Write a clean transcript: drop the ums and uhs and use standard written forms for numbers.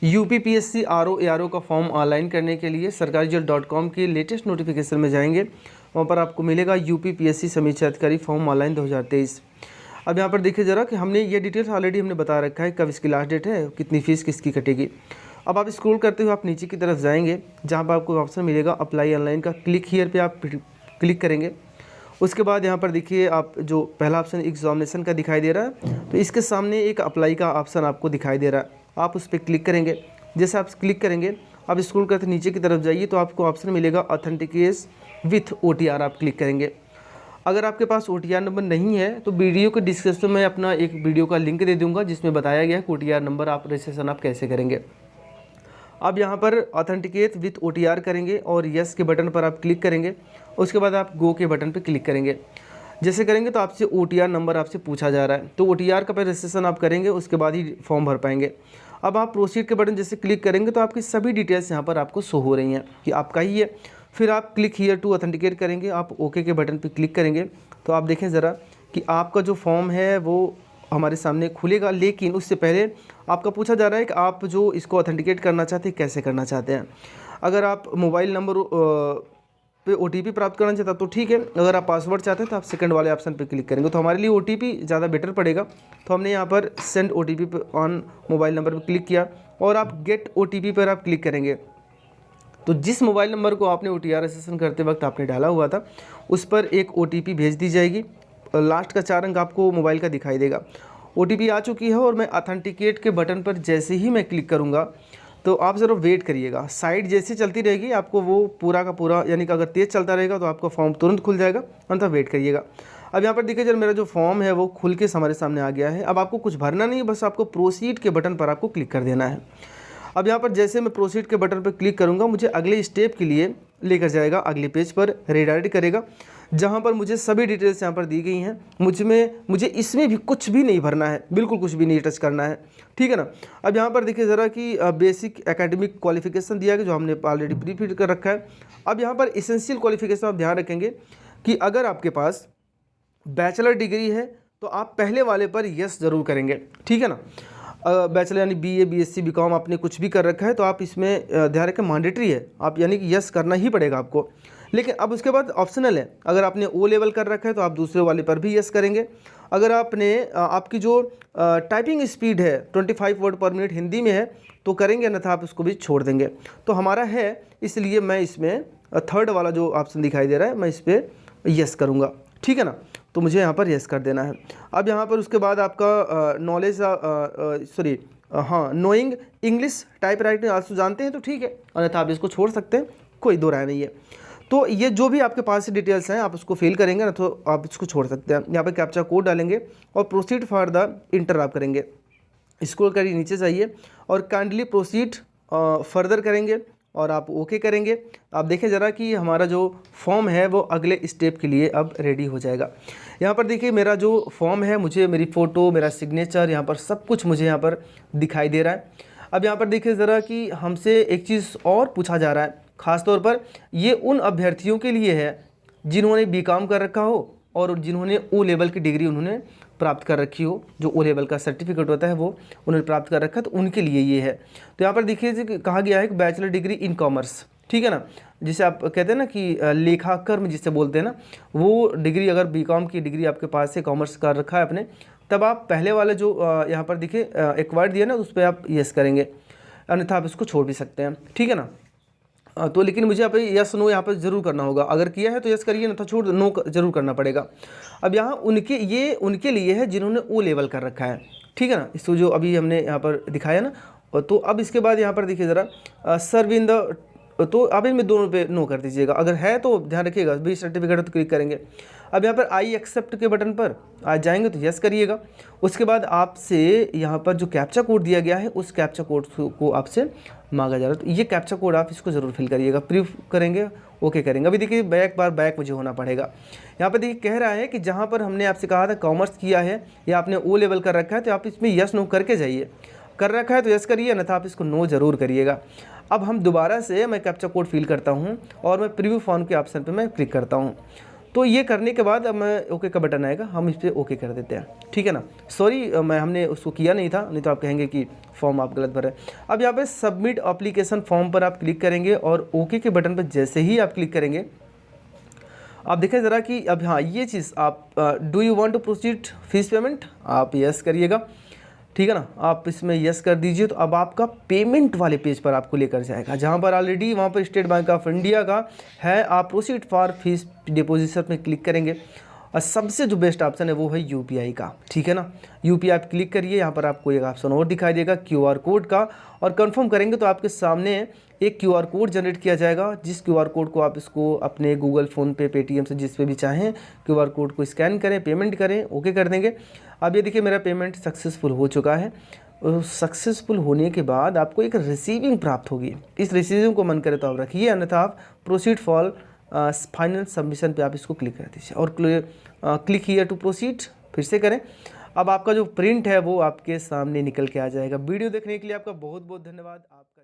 UPPSC RO ARO का form online करने के लिए सरकारीजॉब.com की लेटेस्ट नोटिफिकेशन में जाएंगे। वहाँ पर आपको मिलेगा यूपीपीएससी समीक्षा अधिकारी फॉर्म ऑनलाइन 2023। अब यहाँ पर देखिए ज़रा कि हमने ये डिटेल्स ऑलरेडी हमने बता रखा है, कब इसकी लास्ट डेट है, कितनी फ़ीस किसकी कटेगी। अब आप स्क्रॉल करते हुए आप नीचे की तरफ जाएंगे, जहाँ पर आपको ऑप्शन मिलेगा अप्लाई ऑनलाइन का। क्लिक हियर पे आप क्लिक करेंगे। उसके बाद यहाँ पर देखिए आप जो पहला ऑप्शन एग्जामिनेशन का दिखाई दे रहा है, तो इसके सामने एक अप्लाई का ऑप्शन आपको दिखाई दे रहा है, आप उस पर क्लिक करेंगे। जैसे आप क्लिक करेंगे, आप स्क्रॉल करते नीचे की तरफ जाइए तो आपको ऑप्शन मिलेगा ऑथेंटिकेट विथ OTR, आप क्लिक करेंगे। अगर आपके पास OTR नंबर नहीं है तो वीडियो के डिस्क्रिप्शन में अपना एक वीडियो का लिंक दे दूंगा जिसमें बताया गया है कि OTR नंबर आप रजिस्ट्रेशन आप कैसे करेंगे। अब यहाँ पर ऑथेंटिकेट विथ OTR करेंगे और यस के बटन पर आप क्लिक करेंगे। उसके बाद आप गो के बटन पर क्लिक करेंगे। जैसे करेंगे तो आपसे OTR नंबर आपसे पूछा जा रहा है, तो OTR का पहले रजिस्ट्रेशन आप करेंगे, उसके बाद ही फॉर्म भर पाएंगे। अब आप प्रोसीड के बटन जैसे क्लिक करेंगे तो आपकी सभी डिटेल्स यहाँ पर आपको शो हो रही हैं कि आपका ही है। फिर आप क्लिक हियर टू ऑथेंटिकेट करेंगे, आप ओके के बटन पर क्लिक करेंगे तो आप देखें ज़रा कि आपका जो फॉर्म है वो हमारे सामने खुलेगा। लेकिन उससे पहले आपका पूछा जा रहा है कि आप जो इसको ऑथेंटिकेट करना चाहते हैं कैसे करना चाहते हैं। अगर आप मोबाइल नंबर पे OTP प्राप्त करना चाहते हैं तो ठीक है, अगर आप पासवर्ड चाहते हैं तो आप सेकंड वाले ऑप्शन पे क्लिक करेंगे। तो हमारे लिए OTP ज़्यादा बेटर पड़ेगा, तो हमने यहाँ पर सेंड OTP पे ऑन मोबाइल नंबर पर क्लिक किया और आप गेट OTP पर आप क्लिक करेंगे। तो जिस मोबाइल नंबर को आपने OTR रजिस्ट्रेशन करते वक्त आपने डाला हुआ था उस पर एक OTP भेज दी जाएगी। लास्ट का 4 अंक आपको मोबाइल का दिखाई देगा। OTP आ चुकी है और मैं ऑथेंटिकेट के बटन पर जैसे ही मैं क्लिक करूँगा तो आप ज़रा वेट करिएगा। साइड जैसे चलती रहेगी आपको वो पूरा का पूरा, यानी कि अगर तेज़ चलता रहेगा तो आपका फॉर्म तुरंत खुल जाएगा, अन्यथा वेट करिएगा। अब यहाँ पर देखिए जब मेरा जो फॉर्म है वो खुल के हमारे सामने आ गया है। अब आपको कुछ भरना नहीं है, बस आपको प्रोसीड के बटन पर आपको क्लिक कर देना है। अब यहाँ पर जैसे मैं प्रोसीड के बटन पर क्लिक करूँगा मुझे अगले स्टेप के लिए लेकर जाएगा, अगले पेज पर रिडायरेक्ट करेगा, जहाँ पर मुझे सभी डिटेल्स यहाँ पर दी गई हैं। मुझे इसमें भी कुछ भी नहीं भरना है, बिल्कुल कुछ भी नहीं टच करना है, ठीक है ना। अब यहाँ पर देखिए ज़रा कि बेसिक एकेडमिक क्वालिफिकेशन दिया गया जो हमने ऑलरेडी प्री फिल कर रखा है। अब यहाँ पर इसेंशियल क्वालिफिकेशन आप ध्यान रखेंगे कि अगर आपके पास बैचलर डिग्री है तो आप पहले वाले पर यस ज़रूर करेंगे, ठीक है ना। बैचलर यानी BA BSc BCom आपने कुछ भी कर रखा है तो आप इसमें ध्यान रखें मैंडेटरी है, आप यानी कि यस करना ही पड़ेगा आपको। लेकिन अब उसके बाद ऑप्शनल है, अगर आपने O लेवल कर रखा है तो आप दूसरे वाले पर भी यस करेंगे। अगर आपने आपकी जो टाइपिंग स्पीड है 25 वर्ड पर मिनट हिंदी में है तो करेंगे, अन्यथा आप उसको भी छोड़ देंगे। तो हमारा है इसलिए मैं इसमें थर्ड वाला जो ऑप्शन दिखाई दे रहा है मैं इस पर यस करूँगा, ठीक है ना। तो मुझे यहाँ पर यस कर देना है। अब यहाँ पर उसके बाद आपका knowledge knowing English type writing also जानते हैं तो ठीक है, अन्यथा आप इसको छोड़ सकते हैं, कोई दो राय नहीं है। तो ये जो भी आपके पास से डिटेल्स हैं आप उसको फिल करेंगे ना तो आप इसको छोड़ सकते हैं। यहाँ पर कैप्चा कोड डालेंगे और प्रोसीड फॉर द इंटर आप करेंगे। स्क्रॉल करिए नीचे जाइए और काइंडली प्रोसीड फर्दर करेंगे और आप ओके करेंगे। आप देखें ज़रा कि हमारा जो फॉर्म है वो अगले स्टेप के लिए अब रेडी हो जाएगा। यहाँ पर देखिए मेरा जो फॉर्म है, मुझे मेरी फ़ोटो, मेरा सिग्नेचर, यहाँ पर सब कुछ मुझे यहाँ पर दिखाई दे रहा है। अब यहाँ पर देखिए ज़रा कि हमसे एक चीज़ और पूछा जा रहा है, ख़ास तौर पर ये उन अभ्यर्थियों के लिए है जिन्होंने BCom कर रखा हो और जिन्होंने O लेवल की डिग्री उन्होंने प्राप्त कर रखी हो, जो O लेवल का सर्टिफिकेट होता है वो उन्होंने प्राप्त कर रखा है, तो उनके लिए ये है। तो यहाँ पर देखिए कहा गया है कि बैचलर डिग्री इन कॉमर्स, ठीक है ना, जिसे आप कहते हैं ना कि लेखाकर्म जिसे बोलते हैं ना, वो डिग्री अगर BCom की डिग्री आपके पास है, कॉमर्स कर रखा है आपने, तब आप पहले वाले जो यहाँ पर देखिए एक्वायर्ड दिया ना उस पर आप यस करेंगे, अन्यथा आप इसको छोड़ भी सकते हैं, ठीक है ना। तो लेकिन मुझे यहाँ पे यस नो यहाँ पर ज़रूर करना होगा, अगर किया है तो यस करिए, ना तो छोड़ नो ज़रूर करना पड़ेगा। अब यहाँ उनके लिए है जिन्होंने O लेवल कर रखा है, ठीक है ना, इसको जो अभी हमने यहाँ पर दिखाया ना। तो अब इसके बाद यहाँ पर देखिए ज़रा सर्व इन द, तो आप इनमें दोनों पे नो कर दीजिएगा, अगर है तो ध्यान रखिएगा, भी सर्टिफिकेट तो क्लिक करेंगे। अब यहाँ पर आई एक्सेप्ट के बटन पर आ जाएंगे तो यस करिएगा। उसके बाद आपसे यहाँ पर जो कैप्चा कोड दिया गया है उस कैप्चा कोड को आपसे मांगा जा रहा है, तो ये कैप्चा कोड आप इसको ज़रूर फिल करिएगा, प्रूफ करेंगे, ओके करेंगे। अभी देखिए बैक मुझे होना पड़ेगा। यहाँ पर देखिए कह रहा है कि जहाँ पर हमने आपसे कहा था कॉमर्स किया है या आपने O लेवल कर रखा है तो आप इसमें यस नो करके जाइए, कर रखा है तो यस करिए, अन्यथा आप इसको नो ज़रूर करिएगा। अब हम दोबारा से मैं कैप्चा कोड फिल करता हूँ और मैं प्रीव्यू फॉर्म के ऑप्शन पे मैं क्लिक करता हूँ। तो ये करने के बाद अब मैं ओके का बटन आएगा, हम इस पर ओके कर देते हैं, ठीक है ना। सॉरी हमने उसको किया नहीं था, नहीं तो आप कहेंगे कि फॉर्म आप गलत भरे। अब यहाँ पे सबमिट एप्लीकेशन फॉर्म पर आप क्लिक करेंगे और ओके के बटन पर जैसे ही आप क्लिक करेंगे आप देखें ज़रा कि अब हाँ ये चीज़ आप do you want to proceed fees payment, आप यस करिएगा, ठीक है ना। आप इसमें यस कर दीजिए तो अब आपका पेमेंट वाले पेज पर आपको लेकर जाएगा, जहाँ पर ऑलरेडी वहाँ पर स्टेट बैंक ऑफ इंडिया का है। आप प्रोसीड फॉर फीस डिपोजिशन में क्लिक करेंगे और सबसे जो बेस्ट ऑप्शन है वो है यूपीआई का, ठीक है ना। यूपीआई आप क्लिक करिए, यहाँ पर आपको एक ऑप्शन और दिखाई देगा क्यूआर कोड का, और कंफर्म करेंगे तो आपके सामने एक क्यूआर कोड जनरेट किया जाएगा, जिस क्यूआर कोड को आप इसको अपने गूगल फ़ोन पे, पेटीएम से जिस पे भी चाहें क्यूआर कोड को स्कैन करें, पेमेंट करें, ओके कर देंगे। अब ये देखिए मेरा पेमेंट सक्सेसफुल हो चुका है। सक्सेसफुल होने के बाद आपको एक रिसीविंग प्राप्त होगी, इस रिसीविंग को मन करे तो आप रखिए, अन्यथा आप प्रोसीड फॉर फाइनल सबमिशन पे आप इसको क्लिक कर दीजिए और क्लिक हियर टू प्रोसीड फिर से करें। अब आपका जो प्रिंट है वो आपके सामने निकल के आ जाएगा। वीडियो देखने के लिए आपका बहुत बहुत धन्यवाद। आपका